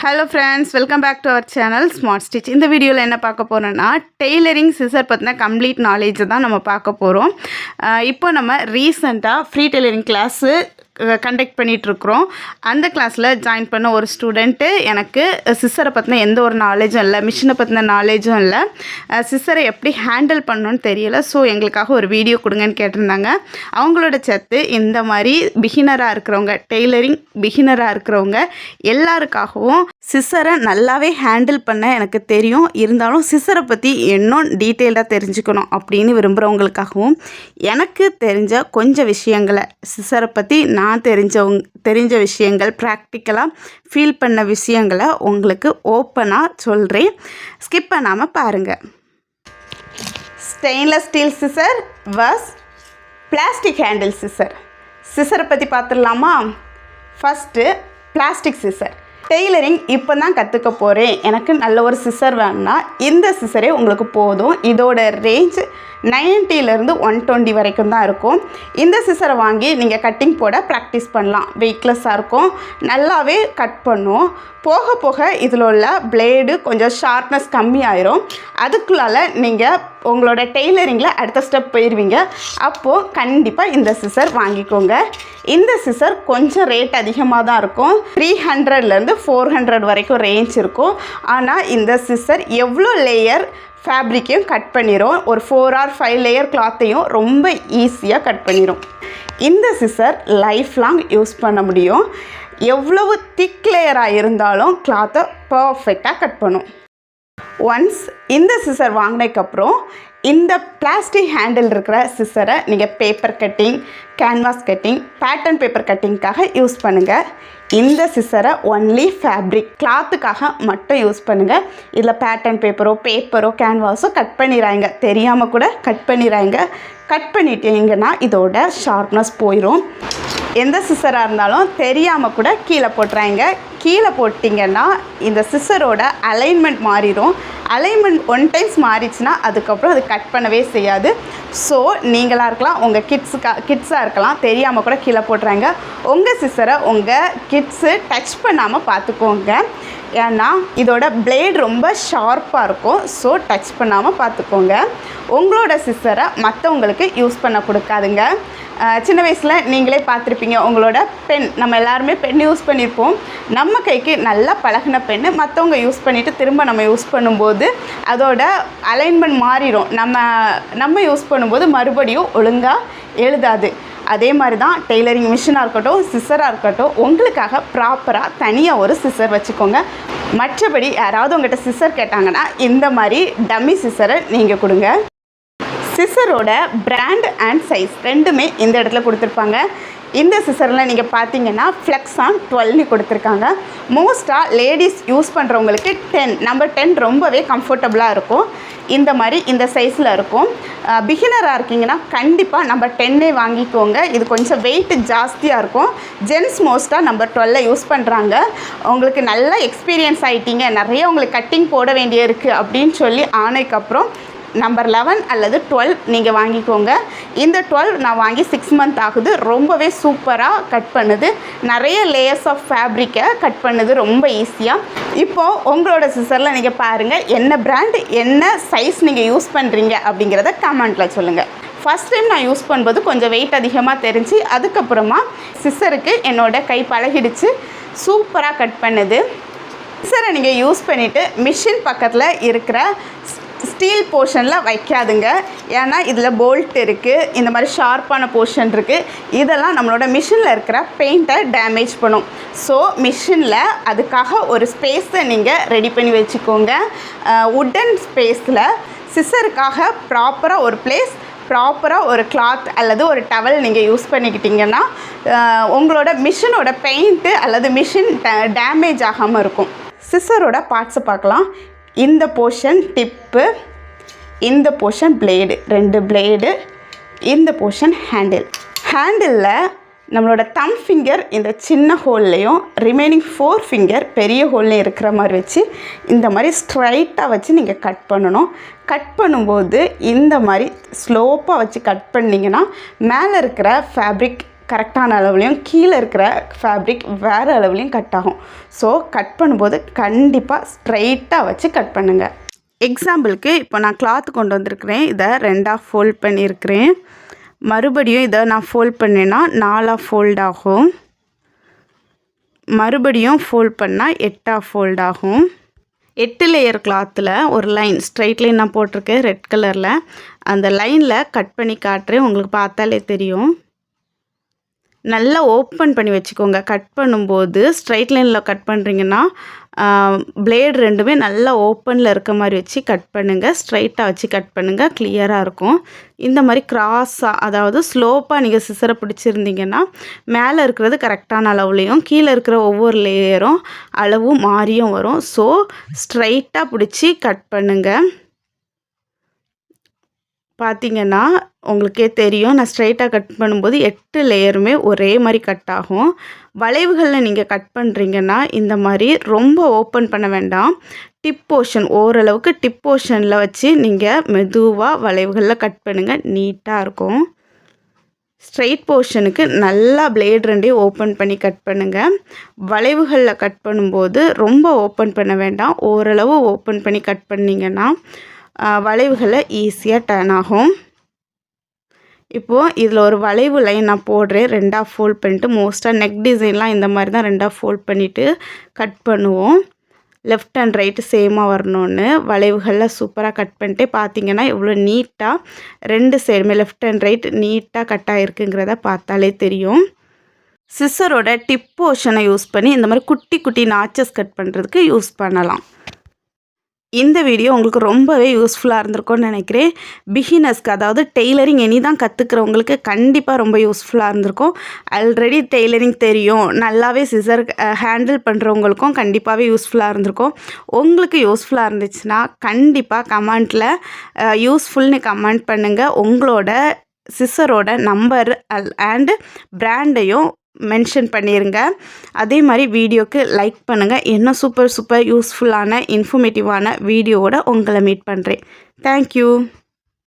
Hello friends, welcome back to our channel smart stitch. இந்த வீடியோவில் என்ன பார்க்க போகிறோன்னா, டெய்லரிங் சிசர் பற்றின கம்ப்ளீட் நாலேஜ் தான் நம்ம பார்க்க போகிறோம். இப்போ நம்ம ரீசெண்டாக ஃப்ரீ டெய்லரிங் கிளாஸு கண்டக்ட் பண்ணிகிட்ருக்குறோம். அந்த கிளாஸில் ஜாயின் பண்ண ஒரு ஸ்டூடெண்ட்டு எனக்கு சிசரை பற்றின எந்த ஒரு நாலேஜும் இல்லை, மிஷினை பற்றின நாலேஜும் இல்லை, சிசரை எப்படி ஹேண்டில் பண்ணணுன்னு தெரியலை. ஸோ எங்களுக்காக ஒரு வீடியோ கொடுங்கன்னு கேட்டிருந்தாங்க. அவங்களோட சேர்த்து இந்த மாதிரி பிகினராக இருக்கிறவங்க, டெய்லரிங் பிகினராக இருக்கிறவங்க எல்லாருக்காகவும் சிசரை நல்லாவே ஹேண்டில் பண்ண எனக்கு தெரியும், இருந்தாலும் சிசரை பற்றி இன்னும் டீட்டெயில்டாக தெரிஞ்சுக்கணும் அப்படின்னு விரும்புகிறவங்களுக்காகவும் எனக்கு தெரிஞ்ச கொஞ்சம் விஷயங்களை, சிசரை பற்றி நான் தெரிஞ்ச விஷயங்கள், ப்ராக்டிக்கலாக ஃபீல் பண்ண விஷயங்களை உங்களுக்கு ஓப்பனாக சொல்கிறேன். ஸ்கிப் பண்ணாமல் பாருங்கள். Stainless steel scissor versus plastic handle scissor. சிசரை பற்றி பார்த்துடலாமா? First plastic scissor. டெய்லரிங் இப்போ தான் கற்றுக்க போகிறேன், எனக்கு நல்ல ஒரு சிசர் வேணும்னா இந்த சிசரே உங்களுக்கு போதும். இதோட ரேஞ்ச் 90லேருந்து 120 வரைக்கும் தான் இருக்கும். இந்த சிசரை வாங்கி நீங்கள் கட்டிங் போட ப்ராக்டிஸ் பண்ணலாம். வெயிட்லெஸ்ஸாக இருக்கும், நல்லாவே கட் பண்ணும். போக போக இதில் உள்ள பிளேடு கொஞ்சம் ஷார்ப்னஸ் கம்மியாயிரும். அதுக்குள்ளால் நீங்கள் உங்களோட டெய்லரிங்கில் அடுத்த ஸ்டெப் போயிடுவீங்க. அப்போது கண்டிப்பாக இந்த சிசர் வாங்கிக்கோங்க. இந்த சிசர் கொஞ்சம் ரேட் அதிகமாக தான் இருக்கும். 300லேருந்து 400 வரைக்கும் ரேஞ்ச் இருக்கும். ஆனால் இந்த சிசர் எவ்வளோ லேயர் ஃபேப்ரிக்கையும் கட் பண்ணிடும். ஒரு 4 or 5 லேயர் கிளாத்தையும் ரொம்ப ஈஸியாக கட் பண்ணிடும். இந்த சிசர் லைஃப் லாங் யூஸ் பண்ண முடியும். எவ்வளவு திக் லேயராக இருந்தாலும் கிளாத்தை பர்ஃபெக்டாக கட் பண்ணும். ஒன்ஸ் இந்த சிசர் வாங்கினதுக்கப்புறம் இந்த பிளாஸ்டிக் ஹேண்டில் இருக்கிற சிசரை நீங்கள் paper cutting, canvas cutting, pattern paper கட்டிங்க்காக யூஸ் பண்ணுங்கள். இந்த சிசரை ஒன்லி ஃபேப்ரிக் கிளாத்துக்காக மட்டும் யூஸ் பண்ணுங்கள். இதில் பேட்டர்ன் பேப்பரோ கேன்வாஸோ கட் பண்ணிடுறாங்க, தெரியாமல் கூட கட் பண்ணிடுறாங்க. கட் பண்ணிட்டீங்கன்னா இதோட ஷார்ப்னஸ் போயிடும். எந்த சிசராக இருந்தாலும் தெரியாமல் கூட கீழே போட்டுறாங்க. கீழே போட்டிங்கன்னா இந்த சிசரோட அலைன்மெண்ட் மாறிடும். அலைன்மெண்ட் 1 டைம்ஸ் மாறிச்சுன்னா அதுக்கப்புறம் அது கட் பண்ணவே செய்யாது. ஸோ நீங்களாக இருக்கலாம், உங்கள் கிட்ஸாக இருக்கலாம், தெரியாமல் கூட கீழே போட்டுறாங்க. உங்கள் சிசரை உங்கள் கிட்ஸு டச் பண்ணாமல் பார்த்துக்கோங்க. ஏன்னா இதோட பிளேட் ரொம்ப ஷார்ப்பாக இருக்கும். ஸோ டச் பண்ணாமல் பார்த்துக்கோங்க. உங்களோட சிசரை மற்றவங்களுக்கு யூஸ் பண்ண கொடுக்காதுங்க. சின்ன வயசில் நீங்களே பார்த்துருப்பீங்க, உங்களோட பென், நம்ம எல்லாருமே பென் யூஸ் பண்ணியிருப்போம். நம்ம கைக்கு நல்லா பழகின பென்னு மற்றவங்க யூஸ் பண்ணிவிட்டு திரும்ப நம்ம யூஸ் பண்ணும்போது அதோட அலைன்மெண்ட் மாறிடும். நம்ம யூஸ் பண்ணும்போது மறுபடியும் ஒழுங்காக எழுதாது. அதே மாதிரி தான் டெய்லரிங் மிஷினாக இருக்கட்டும், சிசராக இருக்கட்டும், உங்களுக்காக ப்ராப்பராக தனியாக ஒரு சிசர் வச்சுக்கோங்க. மற்றபடி யாராவது உங்கள்கிட்ட சிசர் கேட்டாங்கன்னா இந்த மாதிரி டம்மி சிசரை நீங்கள் கொடுங்க. சிசரோட பிராண்ட் அண்ட் சைஸ் ரெண்டுமே இந்த இடத்துல கொடுத்துருப்பாங்க. இந்த சிசரில் நீங்கள் பார்த்தீங்கன்னா ஃப்ளெக்ஸான் 12 கொடுத்துருக்காங்க. மோஸ்ட்டாக லேடிஸ் யூஸ் பண்ணுறவங்களுக்கு 10, நம்பர் 10 ரொம்பவே கம்ஃபர்டபுளாக இருக்கும். இந்த மாதிரி இந்த சைஸில் இருக்கும். பிகினராக இருக்கீங்கன்னா கண்டிப்பாக நம்பர் 10 வாங்கிக்கோங்க. இது கொஞ்சம் வெயிட் ஜாஸ்தியாக இருக்கும். ஜென்ஸ் மோஸ்ட்டாக நம்பர் 12 யூஸ் பண்ணுறாங்க. உங்களுக்கு நல்லா எக்ஸ்பீரியன்ஸ் ஆகிட்டீங்க, நிறைய உங்களுக்கு கட்டிங் போட வேண்டிய இருக்குது அப்படின்னு சொல்லி ஆனதுக்கப்புறம் நம்பர் 11 அல்லது 12 நீங்கள் வாங்கிக்கோங்க. இந்த 12 நான் வாங்கி 6 மந்த் ஆகுது. ரொம்பவே சூப்பராக கட் பண்ணுது. நிறைய லேயர்ஸ் ஆஃப் ஃபேப்ரிக்கை கட் பண்ணுது ரொம்ப ஈஸியாக. இப்போது உங்களோட சிசரில் நீங்கள் பாருங்கள், என்ன பிராண்ட், என்ன சைஸ் நீங்கள் யூஸ் பண்ணுறீங்க அப்படிங்கிறத கமெண்ட்டில் சொல்லுங்கள். ஃபஸ்ட் டைம் நான் யூஸ் பண்ணும்போது கொஞ்சம் வெயிட் அதிகமாக தெரிஞ்சு, அதுக்கப்புறமா சிசருக்கு என்னோடய கை பழகிடுச்சு, சூப்பராக கட் பண்ணுது. சிசரை நீங்கள் யூஸ் பண்ணிவிட்டு மிஷின் பக்கத்தில் இருக்கிற ஸ்டீல் போர்ஷனில் வைக்காதுங்க. ஏன்னா இதில் போல்ட் இருக்குது, இந்த மாதிரி ஷார்ப்பான போர்ஷன் இருக்குது. இதெல்லாம் நம்மளோட மிஷினில் இருக்கிற பெயிண்ட்டை டேமேஜ் பண்ணும். ஸோ மிஷினில் அதுக்காக ஒரு ஸ்பேஸை நீங்கள் ரெடி பண்ணி வச்சுக்கோங்க. உட்டன் ஸ்பேஸில் சிசருக்காக ப்ராப்பராக ஒரு பிளேஸ், ப்ராப்பராக ஒரு கிளாத் அல்லது ஒரு டவல் நீங்கள் யூஸ் பண்ணிக்கிட்டிங்கன்னா உங்களோட மிஷினோட பெயிண்ட்டு அல்லது மிஷின் டேமேஜ் ஆகாமல் இருக்கும். சிசரோட பார்ட்ஸை பார்க்கலாம். இந்த போர்ஷன் டிப்பு, இந்த போர்ஷன் பிளேடு, 2 பிளேடு, இந்த போர்ஷன் ஹேண்டிலில் நம்மளோட தம் ஃபிங்கர் இந்த சின்ன ஹோல்லையும் ரிமைனிங் 4 ஃபிங்கர் பெரிய ஹோல்லையும் இருக்கிற மாதிரி வச்சு இந்த மாதிரி ஸ்ட்ரைட்டாக வச்சு நீங்கள் கட் பண்ணணும். கட் பண்ணும்போது இந்த மாதிரி ஸ்லோப்பாக வச்சு கட் பண்ணிங்கன்னா மேலே இருக்கிற ஃபேப்ரிக் கரெக்டான அளவுலையும் கீழே இருக்கிற ஃபேப்ரிக் வேறு அளவுலையும் கட் ஆகும். ஸோ கட் பண்ணும்போது கண்டிப்பாக ஸ்ட்ரைட்டாக வச்சு கட் பண்ணுங்கள். எக்ஸாம்பிளுக்கு இப்போ நான் கிளாத் கொண்டு வந்திருக்கிறேன். இதை 2ஆக ஃபோல்ட் பண்ணியிருக்கிறேன். மறுபடியும் இதை நான் ஃபோல்ட் பண்ணேன்னா 4ஆக ஃபோல்ட் ஆகும். மறுபடியும் ஃபோல்ட் பண்ணால் 8ஆக ஃபோல்ட் ஆகும். 8 லேயர் கிளாத்தில் ஒரு லைன் ஸ்ட்ரைட் லைன் நான் போட்டிருக்கேன் ரெட் கலரில். அந்த லைனில் கட் பண்ணி காட்டுறேன், உங்களுக்கு பார்த்தாலே தெரியும். நல்லா ஓப்பன் பண்ணி வச்சுக்கோங்க. கட் பண்ணும்போது ஸ்ட்ரைட் லைனில் கட் பண்ணுறீங்கன்னா பிளேடு ரெண்டுமே நல்லா ஓப்பனில் இருக்க மாதிரி வச்சு கட் பண்ணுங்கள். ஸ்ட்ரைட்டாக வச்சு கட் பண்ணுங்கள், கிளியராக இருக்கும். இந்த மாதிரி கிராஸாக, அதாவது ஸ்லோப்பாக நீங்கள் சிசரை பிடிச்சிருந்தீங்கன்னா மேலே இருக்கிறது கரெக்டான அளவுலேயும் கீழே இருக்கிற ஒவ்வொரு லேயரும் அளவும் மாறியும் வரும். ஸோ ஸ்ட்ரைட்டாக பிடிச்சி கட் பண்ணுங்கள். பார்த்திங்கன்னா உங்களுக்கே தெரியும், நான் ஸ்ட்ரைட்டாக கட் பண்ணும்போது 8 லேயருமே ஒரே மாதிரி கட் ஆகும். வளைவுகளில் நீங்கள் கட் பண்ணுறீங்கன்னா இந்த மாதிரி ரொம்ப ஓப்பன் பண்ண வேண்டாம். டிப் போர்ஷன், ஓரளவுக்கு டிப் போர்ஷனில் வச்சு நீங்கள் மெதுவாக வளைவுகளில் கட் பண்ணுங்கள், நீட்டாக இருக்கும். ஸ்ட்ரைட் போர்ஷனுக்கு நல்லா பிளேட் ரெண்டையும் ஓப்பன் பண்ணி கட் பண்ணுங்கள். வளைவுகளில் கட் பண்ணும்போது ரொம்ப ஓப்பன் பண்ண வேண்டாம், ஓரளவு ஓப்பன் பண்ணி கட் பண்ணிங்கன்னா வளைவுகளில் ஈஸியாக டர்ன் ஆகும். இப்போது இதில் ஒரு வளைவு லைன் நான் போடுறேன். 2ஆக ஃபோல்ட் பண்ணிட்டு, மோஸ்ட்டாக நெக் டிசைன்லாம் இந்த மாதிரி தான் 2ஆக ஃபோல்ட் பண்ணிவிட்டு கட் பண்ணுவோம். லெஃப்ட் அண்ட் ரைட்டு சேமாக வரணுன்னு வளைவுகளில் சூப்பராக கட் பண்ணிட்டு பார்த்திங்கன்னா எவ்வளோ நீட்டாக 2 சைடுமே லெஃப்ட் அண்ட் ரைட் நீட்டாக கட் ஆகிருக்குங்கிறத பார்த்தாலே தெரியும். சிசரோட டிப் போர்ஷனை யூஸ் பண்ணி இந்த மாதிரி குட்டி குட்டி நாச்சஸ் கட் பண்ணுறதுக்கு யூஸ் பண்ணலாம். இந்த வீடியோ உங்களுக்கு ரொம்பவே யூஸ்ஃபுல்லாக இருந்திருக்கும்னு நினைக்கிறேன். பிகினர்ஸ்க்கு, அதாவது டெய்லரிங் இனி தான் கற்றுக்கிறவங்களுக்கு கண்டிப்பாக ரொம்ப யூஸ்ஃபுல்லாக இருந்திருக்கும். ஆல்ரெடி டெய்லரிங் தெரியும், நல்லாவே சிசர் ஹேண்டில் பண்ணுறவங்களுக்கும் கண்டிப்பாகவே யூஸ்ஃபுல்லாக இருந்திருக்கும். உங்களுக்கு யூஸ்ஃபுல்லாக இருந்துச்சுன்னா கண்டிப்பாக கமெண்ட்டில் யூஸ்ஃபுல்னு கமெண்ட் பண்ணுங்கள். உங்களோட சிசரோட நம்பர் அண்டு பிராண்டையும் மென்ஷன் பண்ணிடுங்க. அதே மாதிரி வீடியோக்கு லைக் பண்ணுங்கள். இன்னும் சூப்பர் யூஸ்ஃபுல்லான இன்ஃபர்மேட்டிவான வீடியோவோட உங்களை மீட் பண்ணுறேன். தேங்க்யூ.